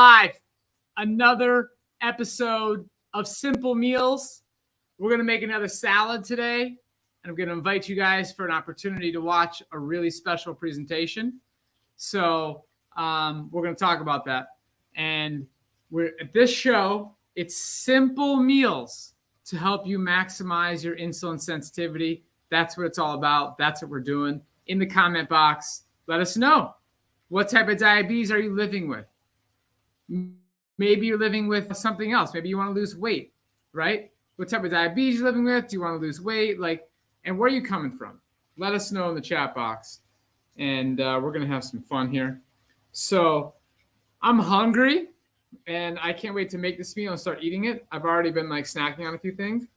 live. Another episode of Simple Meals. We're going to make another salad today, and I'm going to invite you guys for an opportunity to watch a really special presentation. So we're going to talk about that. And we're at this show, it's simple meals to help you maximize your insulin sensitivity. That's what it's all about. That's what we're doing. In the comment box, let us know. What type of diabetes are you living with? Maybe you're living with something else. Maybe you want to lose weight, right? What type of diabetes you're living with? Do you want to lose weight? And where are you coming from? Let us know in the chat box. And we're going to have some fun here. So I'm hungry, and I can't wait to make this meal and start eating it. I've already been snacking on a few things.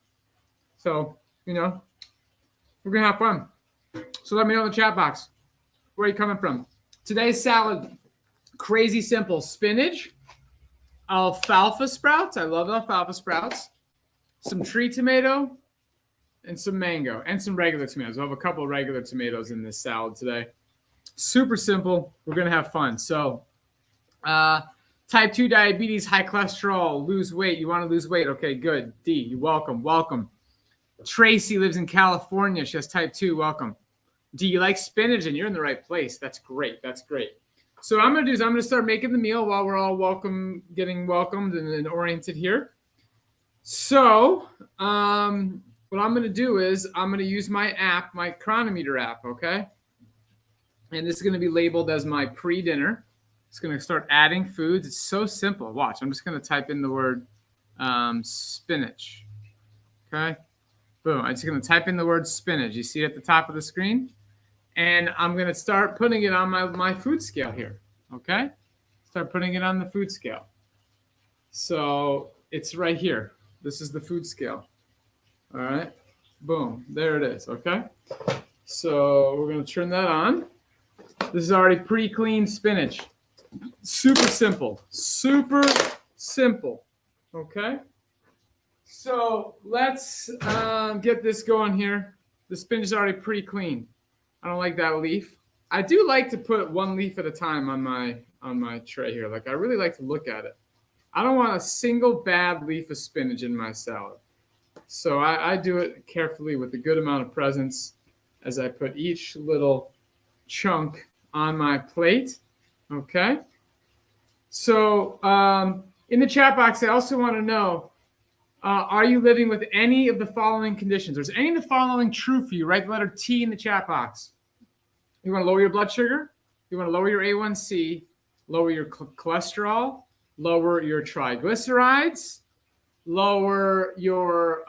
So, we're going to have fun. So let me know in the chat box. Where are you coming from? Today's salad, crazy simple. Spinach, alfalfa sprouts. I love alfalfa sprouts. Some tree tomato, and some mango, and some regular tomatoes. We'll have a couple of regular tomatoes in this salad today. Super simple. We're going to have fun. So type 2 diabetes, high cholesterol, lose weight. You want to lose weight? Okay, good. D, you're welcome. Welcome. Tracy lives in California. She has type 2. Welcome. Do you like spinach? And you're in the right place. That's great. That's great. So what I'm going to do is I'm going to start making the meal while we're all getting welcomed and oriented here. So what I'm going to do is I'm going to use my app, my Chronometer app, okay? And this is going to be labeled as my pre-dinner. It's going to start adding foods. It's so simple. Watch. I'm just going to type in the word spinach, okay? Boom. I'm just going to type in the word spinach. You see it at the top of the screen? And I'm going to start putting it on my food scale here, okay? Start putting it on the food scale. So it's right here. This is the food scale. All right. Boom. There it is, okay? So we're going to turn that on. This is already pre-cleaned spinach. Super simple. Super simple, okay? So let's get this going here. The spinach is already pre-cleaned. I don't like that leaf. I do like to put one leaf at a time on my tray here. I really like to look at it. I don't want a single bad leaf of spinach in my salad. So I do it carefully with a good amount of presence as I put each little chunk on my plate. Okay. So in the chat box, I also want to know, are you living with any of the following conditions? Or is any of the following true for you? Write the letter T in the chat box. You want to lower your blood sugar? You want to lower your A1C, lower your cholesterol, lower your triglycerides, lower your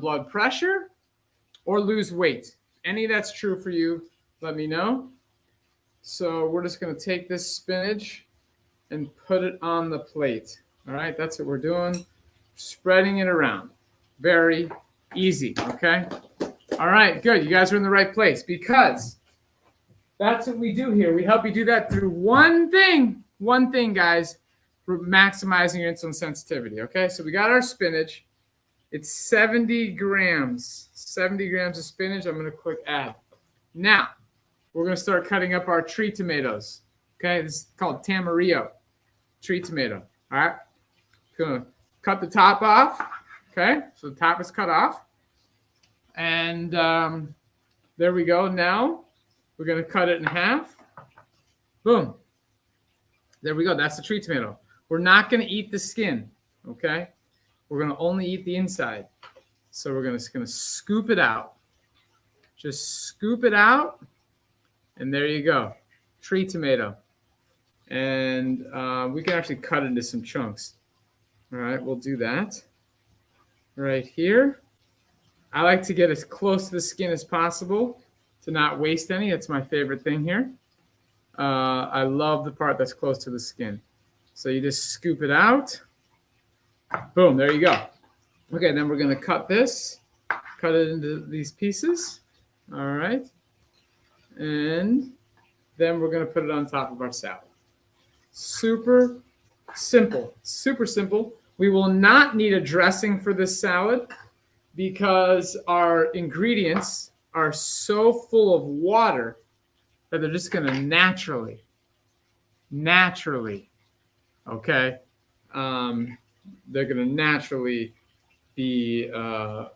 blood pressure, or lose weight? Any of that's true for you, let me know. So we're just going to take this spinach and put it on the plate. All right, that's what we're doing. Spreading it around. Very easy, okay? All right, good. You guys are in the right place because that's what we do here. We help you do that through one thing, guys, for maximizing your insulin sensitivity, okay? So we got our spinach. It's 70 grams. 70 grams of spinach. I'm going to click add. Now, we're going to start cutting up our tree tomatoes, okay? This is called Tamarillo tree tomato, all right? Going to cut the top off, okay? So the top is cut off. And there we go. Now we're going to cut it in half. Boom. There we go. That's the tree tomato. We're not going to eat the skin, okay? We're going to only eat the inside. So we're just going to scoop it out. Just scoop it out. And there you go. Tree tomato. And we can actually cut into some chunks. All right, we'll do that right here. I like to get as close to the skin as possible to not waste any. That's my favorite thing here. I love the part that's close to the skin. So you just scoop it out. Boom, there you go. Okay, then we're going to cut this. Cut it into these pieces. All right. And then we're going to put it on top of our salad. Super simple. Super simple. We will not need a dressing for this salad because our ingredients are so full of water that they're just going to naturally Okay. They're going to naturally be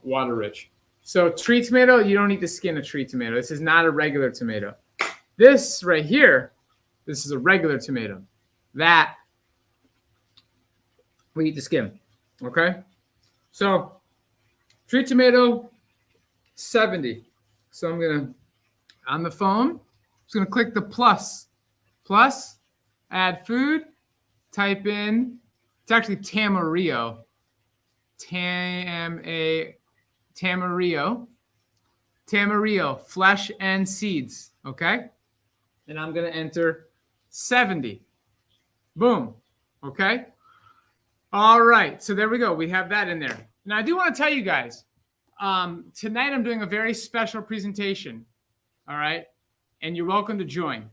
water rich. So tree tomato, you don't need to skin a tree tomato. This is not a regular tomato. This right here, this is a regular tomato. That we eat the skin. Okay. So tree tomato, 70. So I'm going to, on the phone, just going to click the plus, add food, type in, it's actually Tamarillo, Tamarillo, flesh and seeds, okay? And I'm going to enter 70. Boom, okay? All right, so there we go. We have that in there. Now, I do want to tell you guys, tonight I'm doing a very special presentation, all right? And you're welcome to join.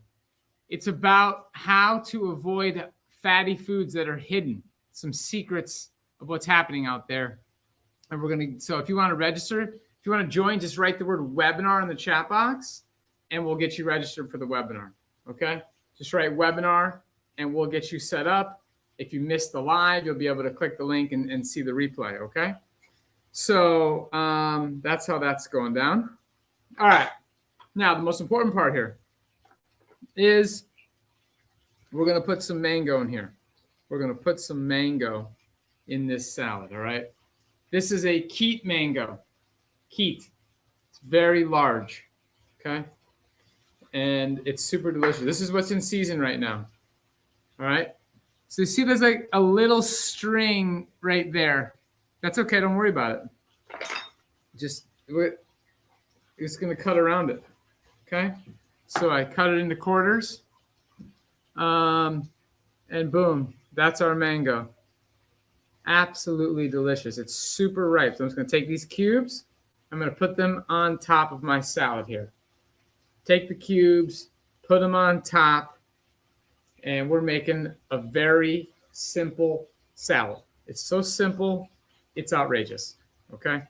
It's about how to avoid fatty foods that are hidden, some secrets of what's happening out there. And we're going to, so if you want to register, if you want to join, just write the word webinar in the chat box and we'll get you registered for the webinar. Okay. Just write webinar and we'll get you set up. If you missed the live, you'll be able to click the link and see the replay. Okay. So that's how that's going down. All right. Now, the most important part here is we're going to put some mango in here. We're going to put some mango in this salad. All right. This is a Keat mango. Keat. It's very large. Okay. And it's super delicious. This is what's in season right now. All right. So you see there's like a little string right there. That's okay. Don't worry about it. Just, it's going to cut around it. Okay. So I cut it into quarters. And boom, that's our mango. Absolutely delicious. It's super ripe. So I'm just going to take these cubes. I'm going to put them on top of my salad here. Take the cubes, put them on top, and we're making a very simple salad. It's so simple, it's outrageous. Okay.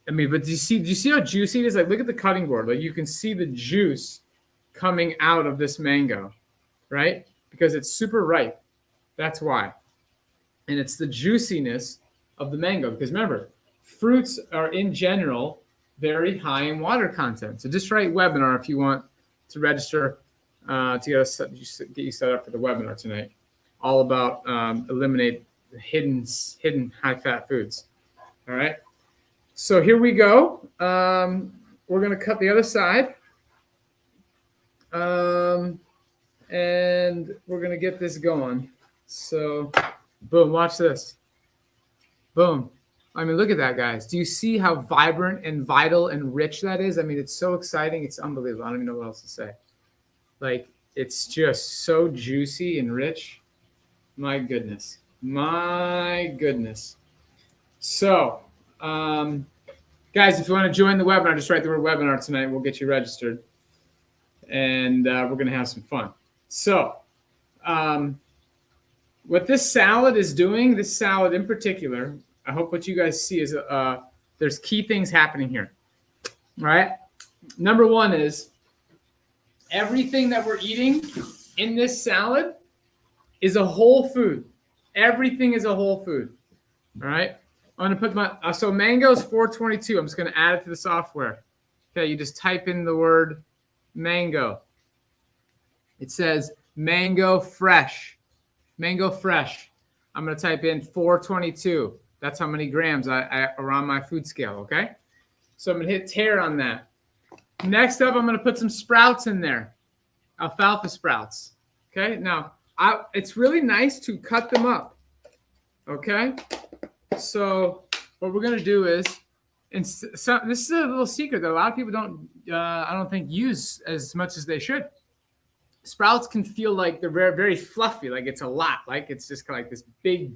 I mean, but do you see how juicy it is? Like, look at the cutting board. Like, you can see the juice coming out of this mango, right? Because it's super ripe. That's why. And it's the juiciness of the mango. Because remember, fruits are in general very high in water content. So just write webinar if you want to register to get you set up for the webinar tonight. All about eliminate hidden high-fat foods. All right. So here we go. We're going to cut the other side. And we're going to get this going. So, boom, watch this. Boom. I mean, look at that, guys. Do you see how vibrant and vital and rich that is? I mean, it's so exciting. It's unbelievable. I don't even know what else to say. Like, it's just so juicy and rich. My goodness. My goodness. So, guys, if you want to join the webinar, just write the word webinar tonight. We'll get you registered. And we're going to have some fun. So, what this salad is doing, this salad in particular, I hope what you guys see is there's key things happening here. All right. Number one is everything that we're eating in this salad is a whole food. Everything is a whole food. All right. I'm going to put my, so mango is 422. I'm just going to add it to the software. Okay. You just type in the word mango. It says mango fresh. Mango fresh. I'm going to type in 422. That's how many grams I are on my food scale, okay? So I'm going to hit tear on that. Next up, I'm going to put some sprouts in there. Alfalfa sprouts, okay? Now, it's really nice to cut them up, okay? So what we're going to do is, this is a little secret that a lot of people don't, I don't think, use as much as they should. Sprouts can feel like they're very, very fluffy, like it's a lot, like it's just kind of like this big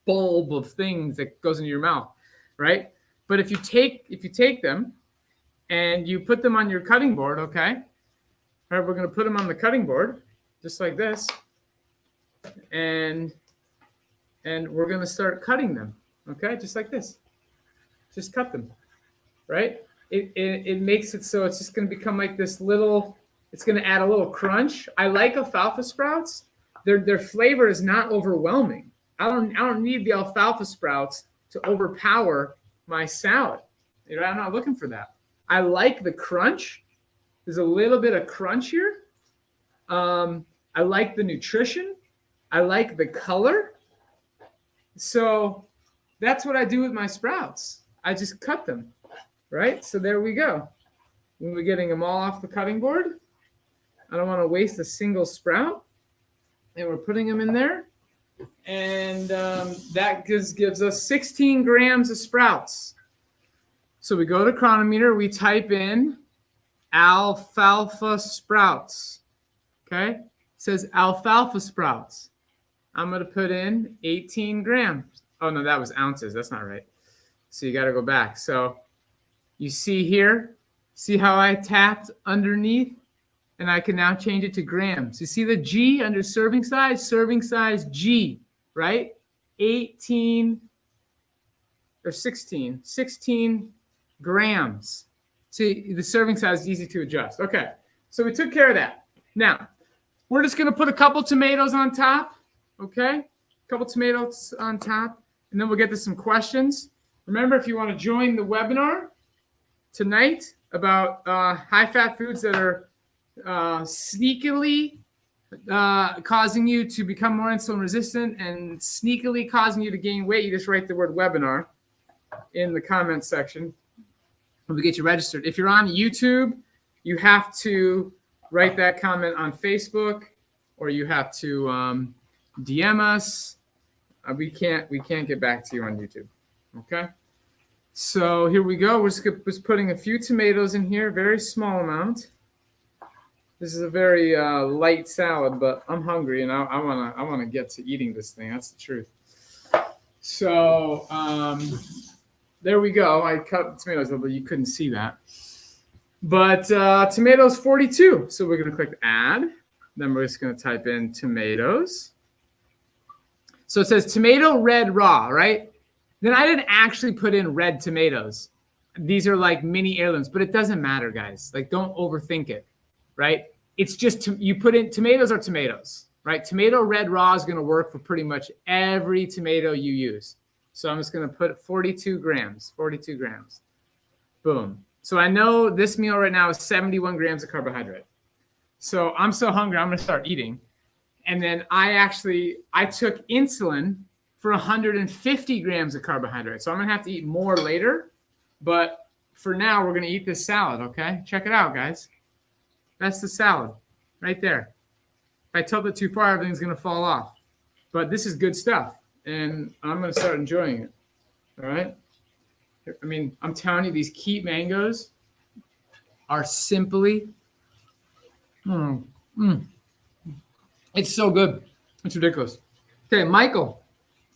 bulb of things that goes into your mouth, right? But if you take them and you put them on your cutting board, okay? All right, we're going to put them on the cutting board just like this, and we're going to start cutting them, okay? Just like this. Just cut them, right? It makes it so it's just going to become like this little. It's going to add a little crunch. I like alfalfa sprouts their flavor is not overwhelming. I don't need the alfalfa sprouts to overpower my salad. You know, I'm not looking for that. I like the crunch. There's a little bit of crunch here. I like the nutrition. I like the color. So that's what I do with my sprouts. I just cut them, right? So there we go. When we're getting them all off the cutting board, I don't want to waste a single sprout. And we're putting them in there. And that gives us 16 grams of sprouts. So we go to Chronometer, we type in alfalfa sprouts. Okay? It says alfalfa sprouts. I'm going to put in 18 grams. Oh, no, that was ounces. That's not right. So you got to go back. So you see here, see how I tapped underneath? And I can now change it to grams. You see the G under serving size G, right? 18 or 16 grams. See, the serving size is easy to adjust. Okay, so we took care of that. Now, we're just going to put a couple tomatoes on top, okay? A couple tomatoes on top, and then we'll get to some questions. Remember, if you want to join the webinar tonight about high-fat foods that are sneakily causing you to become more insulin resistant and sneakily causing you to gain weight, you just write the word webinar in the comments section and we get you registered. If you're on YouTube, you have to write that comment on Facebook, or you have to DM us. We can't get back to you on YouTube. Okay. So here we go. We're just putting a few tomatoes in here, very small amount. This is a very light salad, but I'm hungry and I wanna get to eating this thing. That's the truth. So there we go. I cut the tomatoes, but you couldn't see that. But tomatoes 42. So we're gonna click add. Then we're just gonna type in tomatoes. So it says tomato red raw, right? Then I didn't actually put in red tomatoes. These are like mini heirlooms, but it doesn't matter, guys. Like, don't overthink it, right? It's just you put in tomatoes are tomatoes, right? Tomato red raw is going to work for pretty much every tomato you use. So I'm just going to put 42 grams. Boom. So I know this meal right now is 71 grams of carbohydrate. So I'm so hungry, I'm going to start eating. And then I took insulin for 150 grams of carbohydrate. So I'm going to have to eat more later. But for now, we're going to eat this salad, okay? Check it out, guys. That's the salad right there. If I tilt it too far, everything's going to fall off. But this is good stuff. And I'm going to start enjoying it. All right? I mean, I'm telling you, these Keat mangoes are simply, it's so good. It's ridiculous. Okay, Michael,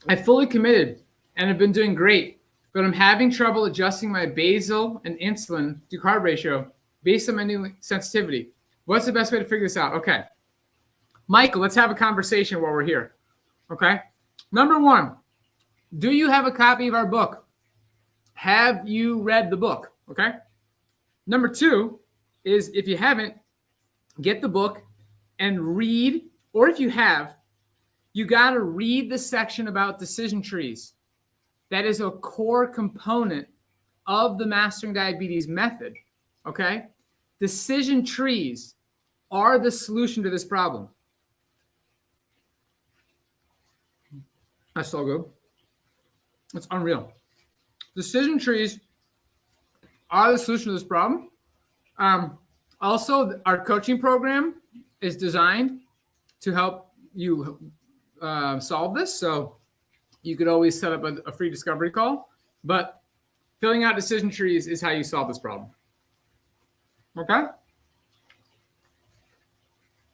I fully committed and have been doing great, but I'm having trouble adjusting my basal and insulin to carb ratio based on my new sensitivity. What's the best way to figure this out? Okay, Michael, let's have a conversation while we're here. Okay, number one, do you have a copy of our book? Have you read the book? Okay. Number two is, if you haven't, get the book and read, or if you have, you got to read the section about decision trees. That is a core component of the Mastering Diabetes method. Okay. Decision trees are the solution to this problem. That's so good. It's unreal. Decision trees are the solution to this problem. Also, our coaching program is designed to help you solve this. So you could always set up a free discovery call. But filling out decision trees is how you solve this problem. Okay?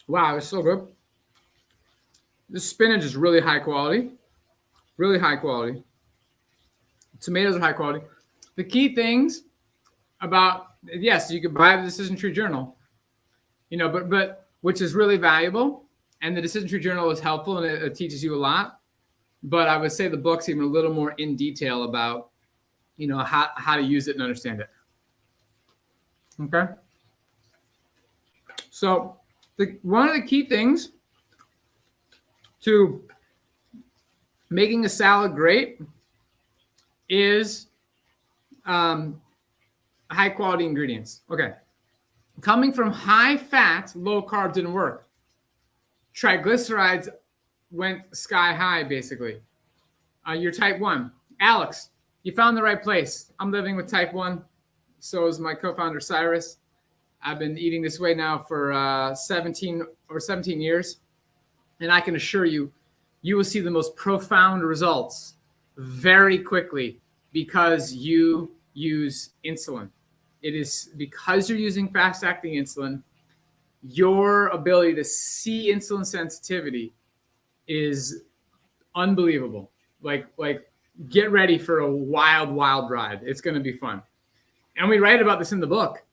Wow, it's so good. This spinach is really high quality. Really high quality. Tomatoes are high quality. The key things about, yes, you can buy the Decision Tree Journal, but which is really valuable. And the Decision Tree Journal is helpful and it teaches you a lot. But I would say the book's even a little more in detail about, how to use it and understand it. Okay. So one of the key things to making a salad great is high quality ingredients. Okay. Coming from high fat, low carb didn't work. Triglycerides went sky high, basically. You're type 1. Alex, you found the right place. I'm living with type 1. So is my co-founder, Cyrus. I've been eating this way now for 17 years. And I can assure you, you will see the most profound results very quickly because you use insulin. It is because you're using fast-acting insulin, your ability to see insulin sensitivity is unbelievable. Like get ready for a wild ride. It's going to be fun. And we write about this in the book.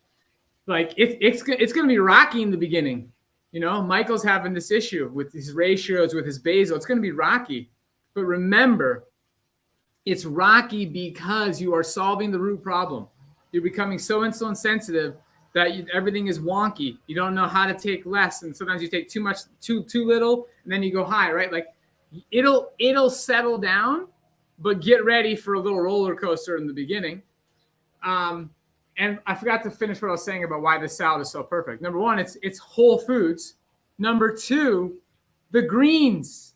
Like it's going to be rocky in the beginning. You know, Michael's having this issue with his ratios, with his basal. It's going to be rocky. But remember, it's rocky because you are solving the root problem. You're becoming so insulin sensitive that everything is wonky. You don't know how to take less. And sometimes you take too much, too little, and then you go high, right? Like it'll settle down, but get ready for a little roller coaster in the beginning. And I forgot to finish what I was saying about why this salad is so perfect. Number one, it's whole foods. Number two, the greens.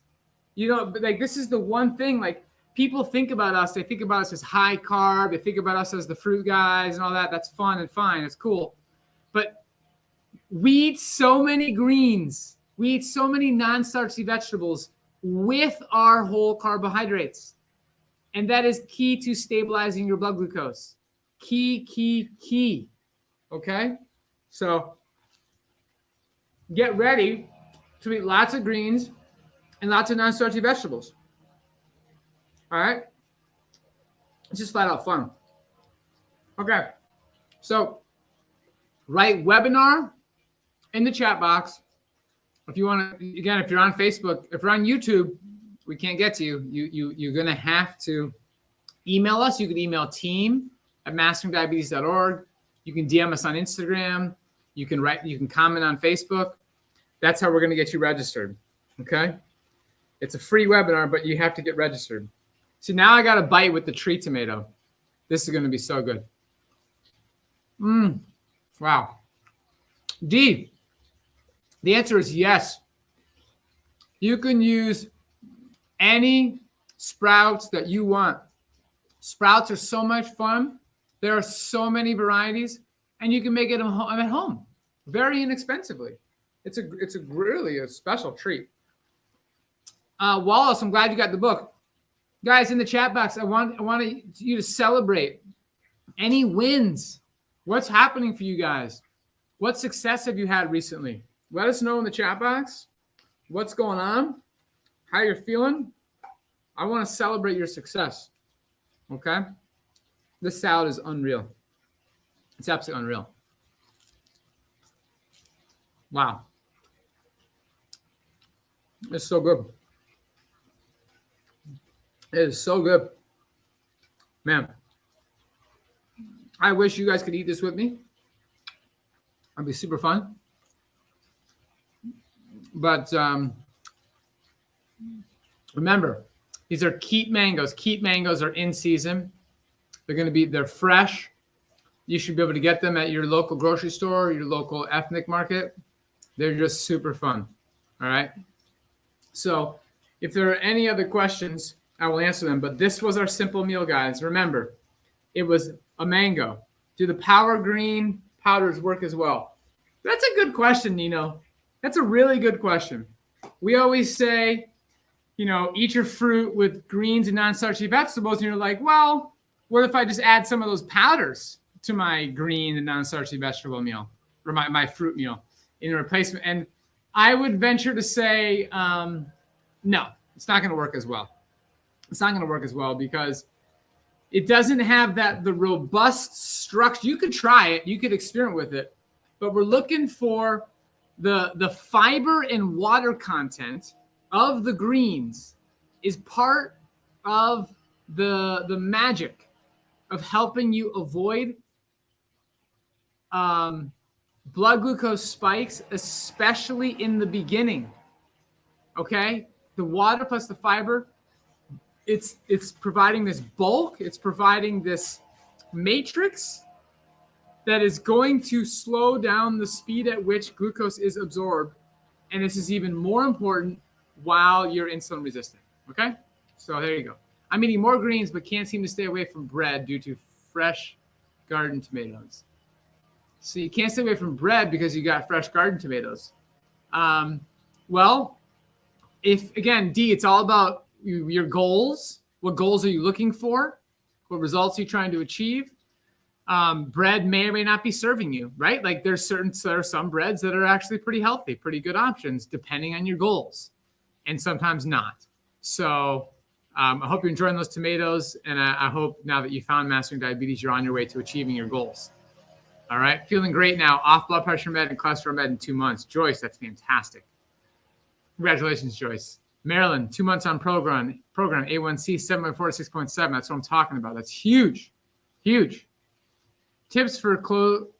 You know, like this is the one thing, like people think about us. They think about us as high carb. They think about us as the fruit guys and all that. That's fun and fine. It's cool. But we eat so many greens. We eat so many non-starchy vegetables with our whole carbohydrates. And that is key to stabilizing your blood glucose. Key. Okay? So get ready to eat lots of greens and lots of non-starchy vegetables. All right? It's just flat out fun. Okay. So write webinar in the chat box. If you want to, again, if you're on Facebook, if you're on YouTube, we can't get to you. You're going to have to email us. You can email team@masteringdiabetes.org. You can DM us on Instagram. You can comment on Facebook. That's how we're going to get you registered. Okay? It's a free webinar, but you have to get registered. See, now I got a bite with the tree tomato. This is going to be so good. Wow. D, the answer is yes. You can use any sprouts that you want. Sprouts are so much fun. There are so many varieties, and you can make it at home very inexpensively. It's a really a special treat. Wallace, I'm glad you got the book. Guys, in the chat box, I want you to celebrate any wins. What's happening for you guys? What success have you had recently? Let us know in the chat box what's going on, how you're feeling. I want to celebrate your success. Okay? This salad is unreal. It's absolutely unreal. Wow. It's so good. It is so good. Man, I wish you guys could eat this with me. It'd be super fun. But remember, these are keep mangoes. Keep mangoes are in season. They're fresh. You should be able to get them at your local grocery store, your local ethnic market. They're just super fun. All right. So if there are any other questions, I will answer them. But this was our simple meal, guys. Remember, it was a mango. Do the power green powders work as well? That's a good question, Nino. That's a really good question. We always say, eat your fruit with greens and non-starchy vegetables. And you're like, well, what if I just add some of those powders to my green and non-starchy vegetable meal or my fruit meal in replacement? And I would venture to say, no, it's not going to work as well. It's not going to work as well because it doesn't have the robust structure. You could try it. You could experiment with it. But we're looking for the fiber and water content of the greens is part of the magic of helping you avoid blood glucose spikes, especially in the beginning. Okay? the water plus the fiber, it's providing this bulk. It's providing this matrix that is going to slow down the speed at which glucose is absorbed. And this is even more important while you're insulin resistant. Okay? So there you go. I'm eating more greens, but can't seem to stay away from bread due to fresh garden tomatoes. So you can't stay away from bread because you got fresh garden tomatoes. Well, it's all about your goals. What goals are you looking for? What results are you trying to achieve? Bread may or may not be serving you, right? Like there are some breads that are actually pretty healthy, pretty good options, depending on your goals, and sometimes not. So I hope you're enjoying those tomatoes, and I hope now that you found Mastering Diabetes, you're on your way to achieving your goals. All right, feeling great now. Off blood pressure med and cholesterol med in 2 months. Joyce, that's fantastic. Congratulations, Joyce. Marilyn, 2 months on program A1C 7.4 to 6.7. That's what I'm talking about. That's huge, huge. Tips for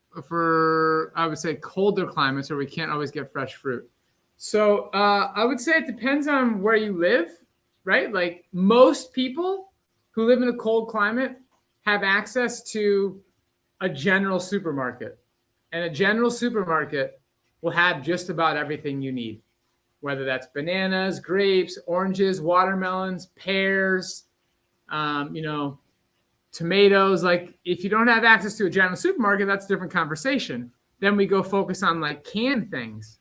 I would say colder climates where we can't always get fresh fruit. So I would say it depends on where you live, right? Like most people who live in a cold climate have access to a general supermarket, and a general supermarket will have just about everything you need, whether that's bananas, grapes, oranges, watermelons, pears, tomatoes. Like if you don't have access to a general supermarket, that's a different conversation. Then we go focus on like canned things.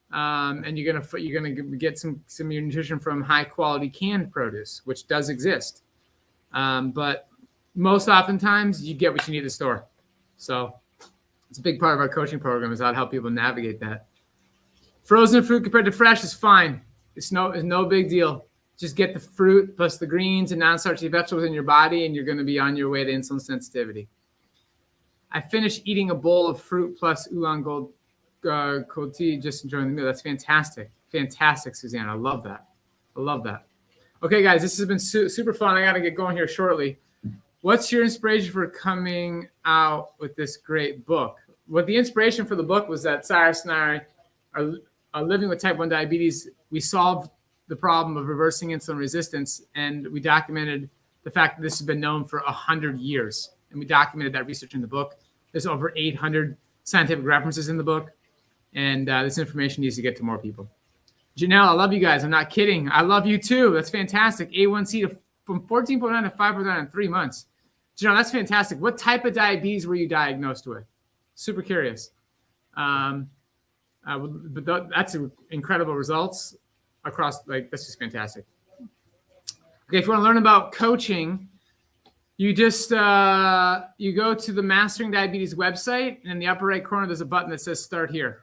And you're gonna get some of your nutrition from high quality canned produce, which does exist. But most oftentimes you get what you need at the store. So it's a big part of our coaching program is how to help people navigate that. Frozen fruit compared to fresh is fine. It's no big deal. Just get the fruit plus the greens and non-starchy vegetables in your body, and you're going to be on your way to insulin sensitivity. I finished eating a bowl of fruit plus oolong cold tea, just enjoying the meal. That's fantastic. Fantastic, Suzanne. I love that. Okay, guys, this has been super fun. I got to get going here shortly. What's your inspiration for coming out with this great book? What the inspiration for the book was that Cyrus and I are living with type 1 diabetes. We solved the problem of reversing insulin resistance, and we documented the fact that this has been known for 100 years. And we documented that research in the book. There's over 800 scientific references in the book, and this information needs to get to more people. Janelle, I love you guys. I'm not kidding. I love you too. That's fantastic. A1C from 14.9 to 5.9 in 3 months. Janelle, that's fantastic. What type of diabetes were you diagnosed with? Super curious. But that's incredible results across, that's just fantastic. Okay, if you want to learn about coaching, you just you go to the Mastering Diabetes website, and in the upper right corner, there's a button that says Start Here.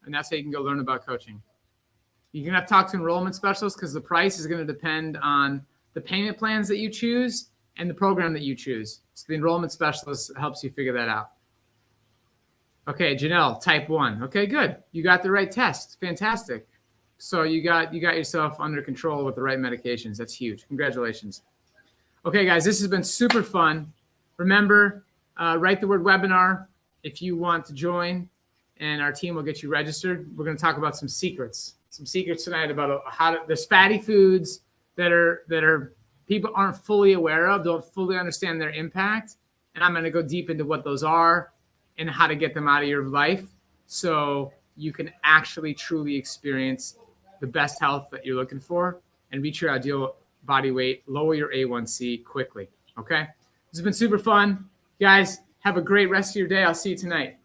And that's how you can go learn about coaching. You're going to have to talk to enrollment specialists because the price is going to depend on the payment plans that you choose and the program that you choose. So the enrollment specialist helps you figure that out. Okay, Janelle, type 1. Okay, good. You got the right test. Fantastic. So you got yourself under control with the right medications. That's huge. Congratulations. Okay, guys, this has been super fun. Remember, write the word webinar if you want to join, and our team will get you registered. We're going to talk about some secrets tonight about there's fatty foods that are people aren't fully aware of, don't fully understand their impact. And I'm going to go deep into what those are and how to get them out of your life so you can actually truly experience the best health that you're looking for and reach your ideal body weight, lower your A1C quickly. Okay. This has been super fun. Guys, have a great rest of your day. I'll see you tonight.